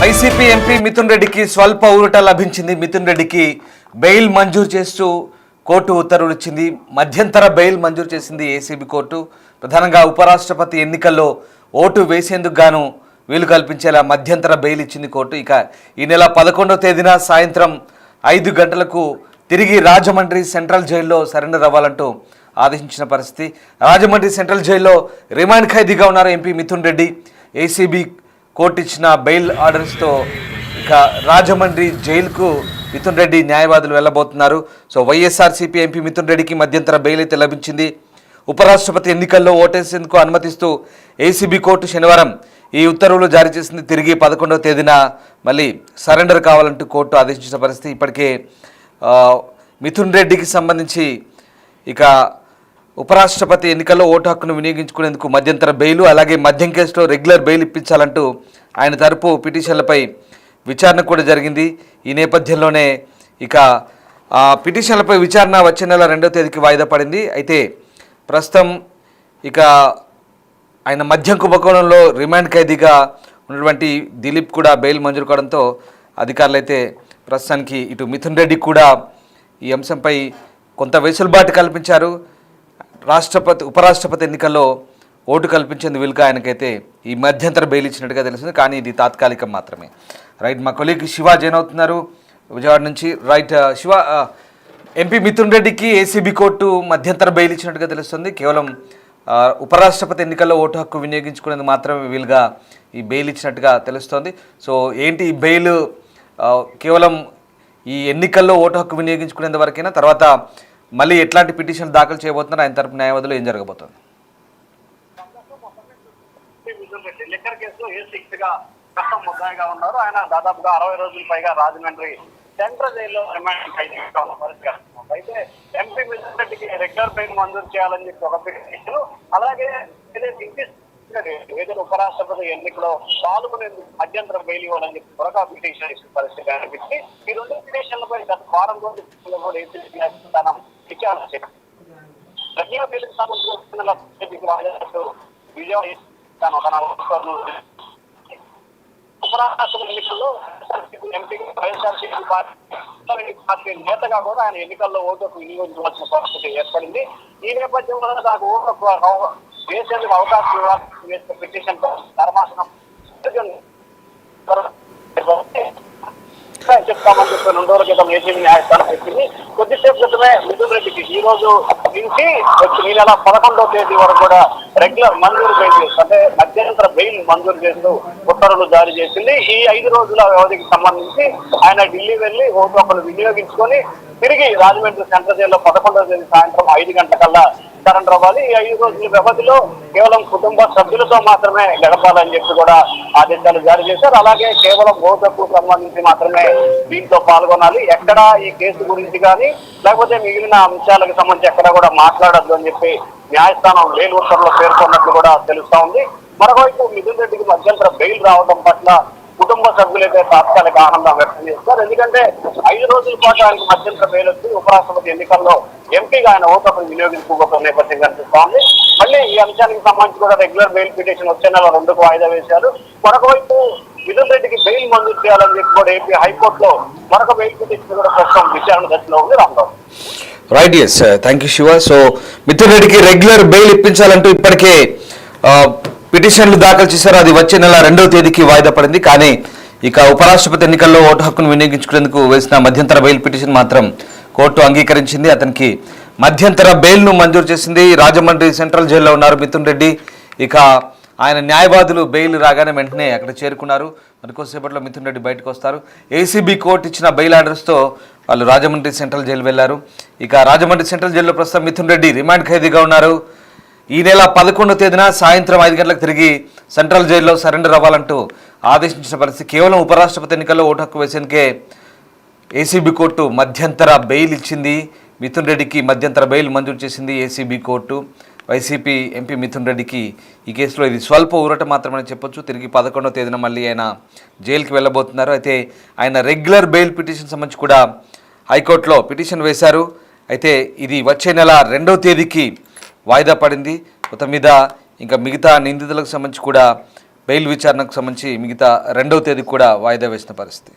YCP MP Mithun రెడ్డికి స్వల్ప ఊరట లభించింది. మిథున్ రెడ్డికి బెయిల్ మంజూరు చేస్తూ కోర్టు ఉత్తర్వులు ఇచ్చింది. మధ్యంతర బెయిల్ మంజూరు చేసింది ఏసీబీ కోర్టు. ప్రధానంగా ఉపరాష్ట్రపతి ఎన్నికల్లో ఓటు వేసేందుకు గాను వీలు కల్పించేలా మధ్యంతర బెయిల్ ఇచ్చింది కోర్టు. ఇక ఈ నెల 11వ తేదీన సాయంత్రం 5 గంటలకు తిరిగి రాజమండ్రి సెంట్రల్ జైల్లో సరెండర్ అవ్వాలంటూ ఆదేశించిన పరిస్థితి. రాజమండ్రి సెంట్రల్ జైల్లో రిమాండ్ ఖైదీగా ఉన్నారు MP Mithun Reddy. ACB court ఇచ్చిన బెయిల్ ఆర్డర్స్తో ఇక రాజమండ్రి జైలుకు మిథున్ రెడ్డి న్యాయవాదులు వెళ్ళబోతున్నారు. సో వైఎస్ఆర్సీపీ ఎంపీ మిథున్ రెడ్డికి మధ్యంతర బెయిల్ అయితే లభించింది. ఉపరాష్ట్రపతి ఎన్నికల్లో ఓటేసేందుకు అనుమతిస్తూ ఏసీబీ కోర్టు శనివారం ఈ ఉత్తర్వులు జారీ చేసింది. తిరిగి 11వ తేదీన మళ్ళీ సరెండర్ కావాలంటూ కోర్టు ఆదేశించిన పరిస్థితి. ఇప్పటికే మిథున్ రెడ్డికి సంబంధించి ఇక ఉపరాష్ట్రపతి ఎన్నికల్లో ఓటు హక్కును వినియోగించుకునేందుకు మధ్యంతర బెయిలు, అలాగే మద్యం కేసులో రెగ్యులర్ బెయిల్ ఇప్పించాలంటూ ఆయన తరపు పిటిషన్లపై విచారణ కూడా జరిగింది. ఈ నేపథ్యంలోనే ఇక పిటిషన్లపై విచారణ వచ్చే నెల 2వ తేదీకి వాయిదా పడింది. అయితే ప్రస్తుతం ఇక ఆయన మద్యం కుంభకోణంలో రిమాండ్ ఖైదీగా ఉన్నటువంటి దిలీప్ కూడా బెయిల్ మంజూరు కావడంతో అధికారులు అయితే ప్రస్తుతానికి ఇటు మిథున్ రెడ్డి కూడా ఈ అంశంపై కొంత వెసులుబాటు కల్పించారు. ఉపరాష్ట్రపతి ఎన్నికల్లో ఓటు కల్పించేందుకు వీలుగా ఆయనకైతే ఈ మధ్యంతర బెయిల్ ఇచ్చినట్టుగా తెలుస్తుంది. కానీ ఇది తాత్కాలికం మాత్రమే. రైట్, మా కొలీగ్ శివ జాయిన్ అవుతున్నారు విజయవాడ నుంచి. రైట్ శివ, ఎంపీ మిథున్ రెడ్డికి ఏసీబీ కోర్టు మధ్యంతర బెయిల్ ఇచ్చినట్టుగా తెలుస్తుంది. కేవలం ఉపరాష్ట్రపతి ఎన్నికల్లో ఓటు హక్కు వినియోగించుకునేందుకు మాత్రమే వీలుగా ఈ బెయిల్ ఇచ్చినట్టుగా తెలుస్తోంది. సో ఏంటి ఈ బెయిల్ కేవలం ఈ ఎన్నికల్లో ఓటు హక్కు వినియోగించుకునేంత వరకైనా, తర్వాత మళ్ళీ ఎట్లాంటి పిటిషన్ దాఖలు చేయబోతున్నారు, ఆయన తరపు న్యాయవాదులు ఏం జరగబోతుంది? లిక్కర్ కేసులో కష్టం ముద్దాయిగా ఉన్నారు. ఆయన దాదాపుగా 60 రోజుల పైగా రాజమండ్రి సెంట్రల్ జైల్లో రిమాండ్ ఖైదీగా ఉన్న పరిస్థితి. అయితే ఎంపీ మిథున్ రెడ్డికి రెగ్యులర్ బెయిల్ మంజూరు చేయాలని చెప్పి ఒక పిటిషన్, అలాగే ఏదైనా ఉపరాష్ట్రపతి ఎన్నికలో పాల్గొనేందుకు మధ్యంతర బెయిల్ ఇవ్వాలని చెప్పి మరొక పిటిషన్ ఇచ్చిన పరిస్థితి అనిపించి ఈ 2 పిటిషన్లపై గత వారం రోజుల్లో కూడా ఏసీబీ విచారణ చేసింది. రెగ్యులర్ బెయిల్కి సంబంధించిన ఉపరాష్ట్రపతి ఎన్నికల్లో ఎంపీ వైఎస్ఆర్సీపీ పార్టీ నేతగా కూడా ఆయన ఎన్నికల్లో ఓటుకు వినియోగించవలసిన పరిస్థితి ఏర్పడింది. ఈ నేపథ్యంలో నాకు ఓటు వేసేందుకు అవకాశం ఇవ్వాలని వేసిన పిటిషన్ ధర్మాసనం చెప్తామని చెప్పి 2 రోజుల క్రితం ఏసీబీ న్యాయస్థానం చెప్పింది. కొద్దిసేపు క్రితమే మిథున్ రెడ్డికి ఈ రోజు నుంచి ఈ నెల 11వ తేదీ వరకు కూడా రెగ్యులర్ మంజూరు బెయిల్ అంటే మధ్యంతర బెయిల్ మంజూరు చేస్తూ ఉత్తర్వులు జారీ చేసింది. ఈ 5 రోజుల వ్యవధికి సంబంధించి ఆయన ఢిల్లీ వెళ్లి ఓటు హక్కులు వినియోగించుకొని తిరిగి రాజమండ్రి సెంట్రల్ జైల్లో 11వ తేదీ సాయంత్రం 5 గంటలకల్లా సరెండర్ అవ్వాలి. ఈ 5 రోజుల వ్యవధిలో కేవలం కుటుంబ సభ్యులతో మాత్రమే గడపాలని చెప్పి కూడా ఆదేశాలు జారీ చేశారు. అలాగే కేవలం ఓటుకు సంబంధించి మాత్రమే దీంట్లో పాల్గొనాలి, ఎక్కడా ఈ కేసు గురించి కానీ లేకపోతే మిగిలిన అంశాలకు సంబంధించి ఎక్కడా కూడా మాట్లాడద్దు అని చెప్పి న్యాయస్థానం బెయిల్ ఉత్తర్వులో పేర్కొన్నట్లు కూడా తెలుస్తా ఉంది. మరోవైపు మిథున్ రెడ్డికి మధ్యంతర బెయిల్ రావడం పట్ల కుటుంబ సభ్యులైతే తాత్కాలిక ఆనందం వ్యక్తం చేస్తారు. ఎందుకంటే 5 రోజుల పాటు ఆయనకు మధ్యంతర బెయిల్ వచ్చి ఉపరాష్ట్రపతి ఎన్నికల్లో ఎంపీగా ఆయన ఓటు హక్కును వినియోగించుకోబోతున్న నేపథ్యం కనిపిస్తా ఉంది. మళ్ళీ ఈ అంశానికి సంబంధించి కూడా రెగ్యులర్ బెయిల్ పిటిషన్ వచ్చే నెల 2కు వాయిదా వేశారు. మరొకవైపు మిథున్ రెడ్డికి బెయిల్ మంజూరు చేయాలని చెప్పి కూడా ఏపీ హైకోర్టులో మరొక బెయిల్ పిటిషన్ కూడా ప్రస్తుతం విచారణ దశలో ఉంది. Rambabu. Right, yes, thank you Shiva. So Mithun రెడ్డికి రెగ్యులర్ బెయిల్ ఇప్పించాలంటూ ఇప్పటికే పిటిషన్లు దాఖలు చేశారు. అది వచ్చే నెల 2వ తేదీకి వాయిదా పడింది. కానీ ఇక ఉపరాష్ట్రపతి ఎన్నికల్లో ఓటు హక్కును వినియోగించుకునేందుకు వేసిన మధ్యంతర బెయిల్ పిటిషన్ మాత్రం కోర్టు అంగీకరించింది. అతనికి మధ్యంతర బెయిల్ను మంజూరు చేసింది. రాజమండ్రి సెంట్రల్ జైల్లో ఉన్నారు మిథున్ రెడ్డి. ఇక ఆయన న్యాయవాదులు బెయిల్ రాగానే వెంటనే అక్కడ చేరుకున్నారు. మరికొద్దిసేపట్లో మిథున్ రెడ్డి బయటకు వస్తారు. ఏసీబీ కోర్టు ఇచ్చిన బెయిల్ ఆర్డర్స్తో వాళ్ళు రాజమండ్రి సెంట్రల్ జైలు వెళ్లారు. ఇక రాజమండ్రి సెంట్రల్ జైల్లో ప్రస్తుతం మిథున్ రెడ్డి రిమాండ్ ఖైదీగా ఉన్నారు. ఈ నెల 11వ తేదీన సాయంత్రం 5 గంటలకు తిరిగి సెంట్రల్ జైల్లో సరెండర్ అవ్వాలంటూ ఆదేశించిన పరిస్థితి. కేవలం ఉపరాష్ట్రపతి ఎన్నికల్లో ఓటు హక్కు వేసేందుకే ఏసీబీ కోర్టు మధ్యంతర బెయిల్ ఇచ్చింది. మిథున్ రెడ్డికి మధ్యంతర బెయిల్ మంజూరు చేసింది ACB court. YCP MP Mithun రెడ్డికి ఈ కేసులో ఇది స్వల్ప ఊరట మాత్రమే చెప్పొచ్చు. తిరిగి 11వ తేదీన మళ్ళీ ఆయన జైలుకి వెళ్ళబోతున్నారు. అయితే ఆయన రెగ్యులర్ బెయిల్ పిటిషన్ సంబంధించి కూడా హైకోర్టులో పిటిషన్ వేశారు. అయితే ఇది వచ్చే నెల 2వ తేదీకి వాయిదా పడింది. మొత్తం మీద ఇంకా మిగతా నిందితులకు సంబంధించి కూడా బెయిల్ విచారణకు సంబంధించి మిగతా 2వ తేదీ కూడా వాయిదా వేసిన పరిస్థితి.